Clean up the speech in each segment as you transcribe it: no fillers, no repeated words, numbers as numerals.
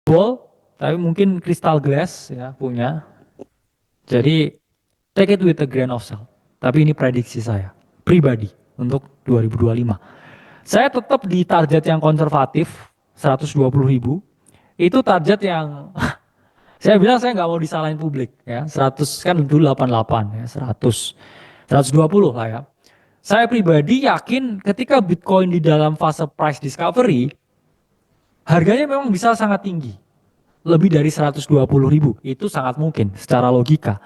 ball, tapi mungkin crystal glass ya punya. Jadi take it with a grain of salt. Tapi ini prediksi saya pribadi untuk 2025. Saya tetap di target yang konservatif 120.000. Itu target yang saya bilang saya nggak mau disalahin publik ya. 100 kan dulu 88 ya, 120 lah ya. Saya pribadi yakin ketika Bitcoin di dalam fase price discovery, harganya memang bisa sangat tinggi. Lebih dari 120.000, itu sangat mungkin secara logika.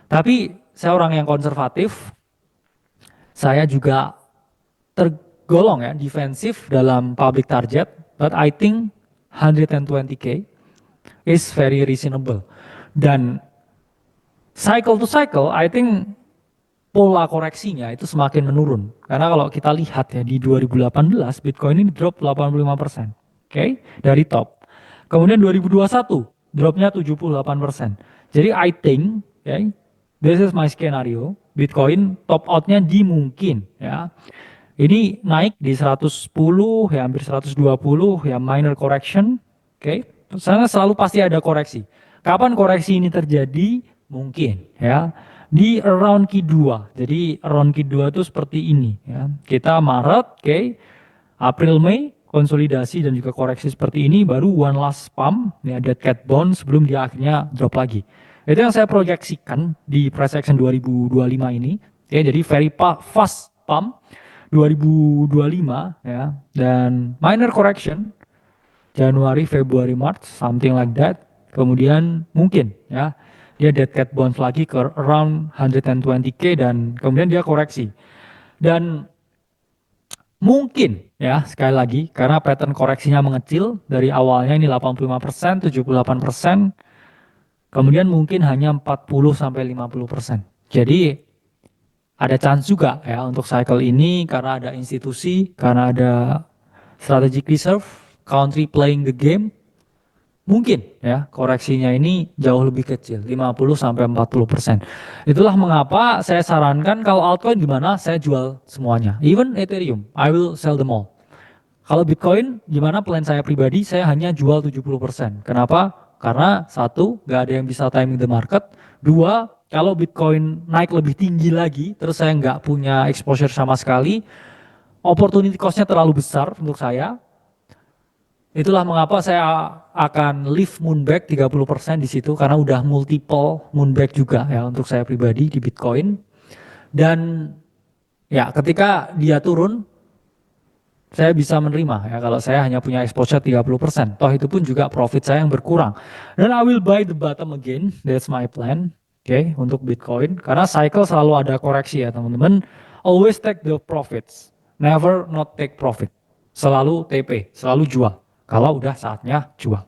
Tapi saya orang yang konservatif, saya juga tergolong ya defensif dalam public target, but I think 120k is very reasonable. Dan cycle to cycle, I think pola koreksinya itu semakin menurun. Karena kalau kita lihat ya di 2018 Bitcoin ini drop 85%. Oke, dari top. Kemudian 2021 dropnya 78%. Jadi I think, okay, this is my scenario, Bitcoin top outnya di mungkin ya. Ini naik di 110 ya, hampir 120 ya, minor correction. Oke, sana selalu pasti ada koreksi. Kapan koreksi ini terjadi? Mungkin ya di around Q2. Jadi around Q2 itu seperti ini ya. Kita Maret, oke, April, Mei konsolidasi dan juga koreksi seperti ini, baru one last pump ya, dead cat bond sebelum dia akhirnya drop lagi. Itu yang saya proyeksikan di price action 2025 ini ya. Jadi very fast pump 2025 ya, dan minor correction Januari, Februari, Maret, something like that. Kemudian mungkin ya dia dead cat bonds lagi ke around 120k dan kemudian dia koreksi. Dan mungkin ya sekali lagi karena pattern koreksinya mengecil dari awalnya ini 85%, 78%, kemudian mungkin hanya 40 sampai 50%. Jadi ada chance juga ya untuk cycle ini karena ada institusi, karena ada strategic reserve, country playing the game. Mungkin ya koreksinya ini jauh lebih kecil, 50 sampai 40%. Itulah mengapa saya sarankan kalau altcoin gimana saya jual semuanya. Even Ethereum, I will sell them all. Kalau Bitcoin gimana plan saya pribadi, saya hanya jual 70%. Kenapa? Karena satu, nggak ada yang bisa timing the market. Dua, kalau Bitcoin naik lebih tinggi lagi, terus saya nggak punya exposure sama sekali, opportunity cost-nya terlalu besar untuk saya. Itulah mengapa saya akan leave Moonback 30% di situ karena udah multiple Moonback juga ya untuk saya pribadi di Bitcoin. Dan ya ketika dia turun saya bisa menerima ya kalau saya hanya punya exposure 30%. Toh itu pun juga profit saya yang berkurang. Dan I will buy the bottom again. That's my plan. Oke, untuk Bitcoin karena cycle selalu ada koreksi ya teman-teman. Always take the profits. Never not take profit. Selalu TP, selalu jual. Kalau udah saatnya jual.